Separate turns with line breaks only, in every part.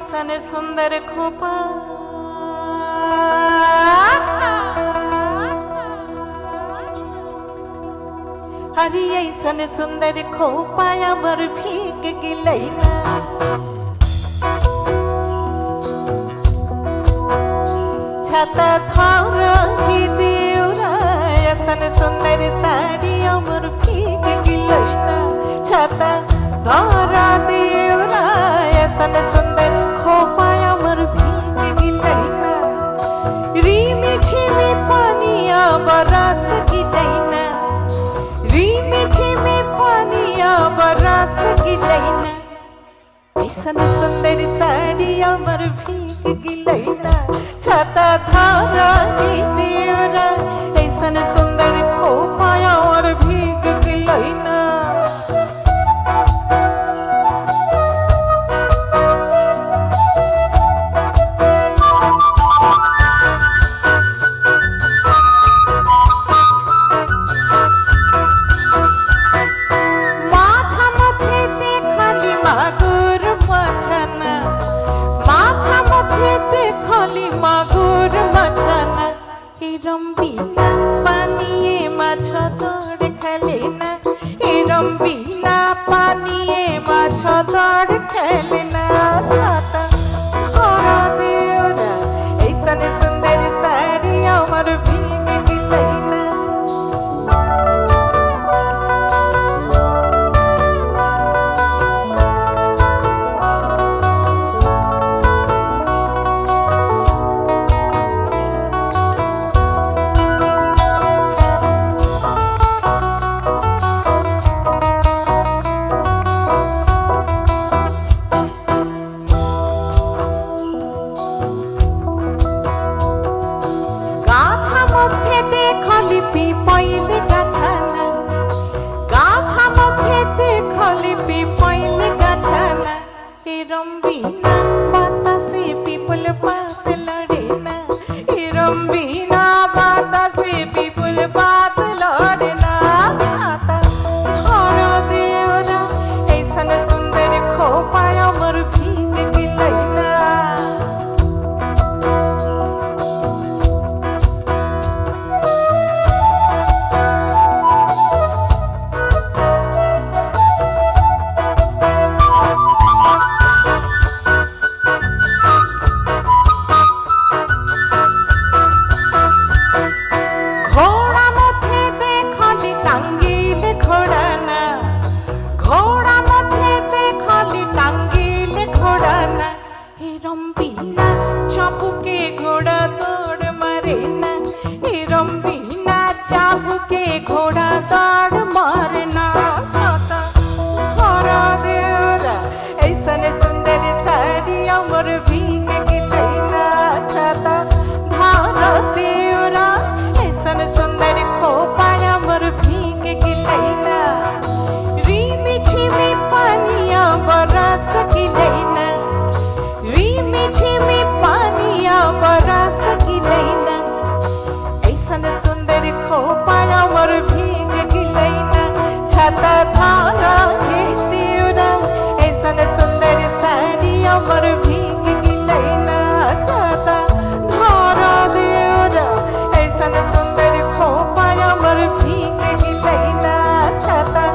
ऐसन सुंदर खोपा अरे ऐसन सुंदर खोपा अमर भीग गिलैना छाता थार ही देउरा ऐसन सुंदर साड़ी अमर भीग गिलैना छाता धारा देउरा ऐसन सुंदर खोपा अमर भीग गिलैना रीमी झिमी पानिया बरस गिलैना रीमी झिमी पानिया बरस गिलैना ऐसन सुंदर साड़ी अमर भीग गिलैना छाता धारा ही देउरा ऐसन सुंदर खोपा अमर भीग गिलैना रंबीना पानिये माछ दौड़ खेलेना रंबीना पानिये माछ दौड़ खेलेना छाता धारा देउरा ऐसन सुंदर साड़ी अमर भीग गिलैना रंबीना बातासे पीपल बात लड़ेना रंबीना बातासे पीपल बात लड़ेना छाता धारा देउरा ऐसन सुंदर खोपा अमर भीग गिलैना रंबीना चाबुके घोड़ा दौड़ मारेना रंबीना चाबुके घोड़ा दौड़ मारना छाता धारा देउरा ऐसन सुंदर साड़ी अमर भीग गिलैना छाता धारा देउरा ऐसन सुंदर खोपा अमर भीग गिलैना रीमी झिमी पानिया बरस गिलैना रीमी झिमी पानिया बरस गिलैना ऐसन सुंदर खोपा अमर भीग गिलैना छाता धारा हे देउरा ऐसन सुंदर साड़ी अमर भीग गिलैना छाता धारा देउरा ऐसन सुंदर खोपा अमर भीग गिलैना छाता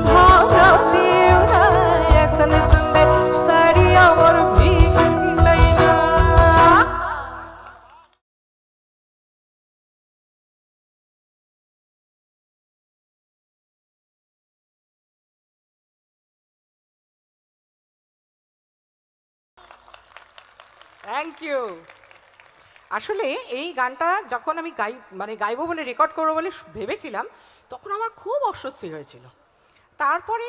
धारा देउरा ऐसन सुंदर साड़ी अमर भीग गिलैना থ্যাংক ইউ আসলে এই গানটা যখন আমি গাইবো বলে রেকর্ড করবো বলে ভেবেছিলাম তখন আমার খুব অস্বস্তি হয়েছিল তারপরে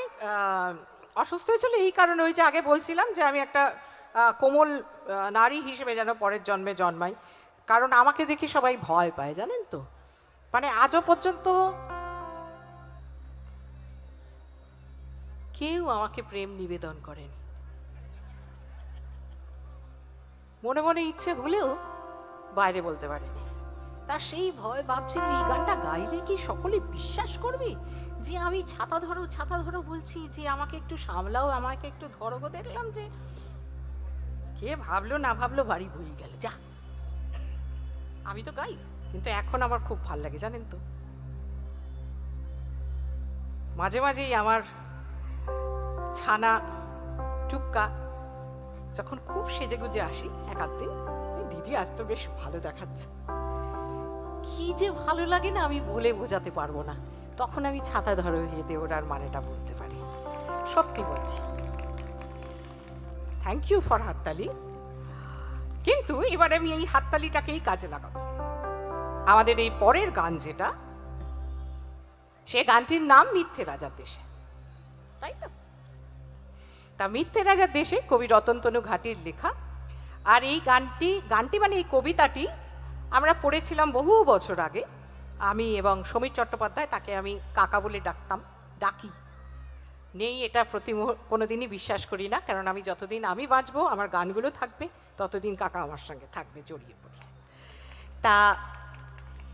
অসুস্থ হয়েছিল এই কারণে ওই যে আগে বলছিলাম যে আমি একটা কোমল নারী হিসেবে যেন পরের জন্মে জন্মাই কারণ আমাকে দেখে সবাই ভয় পায় জানেন তো মানে আজও পর্যন্ত কেউ আমাকে প্রেম নিবেদন করেনি মনে মনে ইচ্ছে হলেও বাইরে বলতে পারিনি তা সেই ভয় ভাবছিলাম এই গানটা গাইলে কি সকলে বিশ্বাস করবে যে আমি ছাতা ধরো বলছি যে আমাকে একটু সামলাও আমাকে একটু ধরো দেখলাম যে কে ভাবলো না ভাবলো বাড়ি বই গেল যা। আমি তো গাই, কিন্তু এখন আমার খুব ভাল লাগে জানেন তো। মাঝে মাঝেই আমার ছানা টুক্কা যখন খুব সেজে গুজে আসি এক আধ দিন, দিদি আজ তো বেশ ভালো দেখাচ্ছে, কি যে ভালো লাগে না আমি বলে বোঝাতে পারবো না। তখন আমি ছাতা ধরো হেদে ওরার মানেটা বুঝতে পারি। সত্যি বলছি, থ্যাংক ইউ ফর হাততালি। কিন্তু এবার আমি এই হাততালিটাকেই কাজে লাগাবো। আমাদের এই পরের গান যেটা, সে গানটির নাম মিথ্যে রাজার দেশে, তাই তো? তা মিথ্যে রাজার দেশে কবি রতনতনু ঘাটির লেখা। আর এই গানটি মানে এই কবিতাটি আমরা পড়েছিলাম বহু বছর আগে। আমি এবং সমীর চট্টোপাধ্যায়, তাকে আমি কাকা বলে ডাকি নেই, এটা কোনোদিনই বিশ্বাস করি না, কারণ আমি যতদিন আমি বাঁচবো আমার গানগুলো থাকবে, ততদিন কাকা আমার সঙ্গে থাকবে জড়িয়ে পড়ে। তা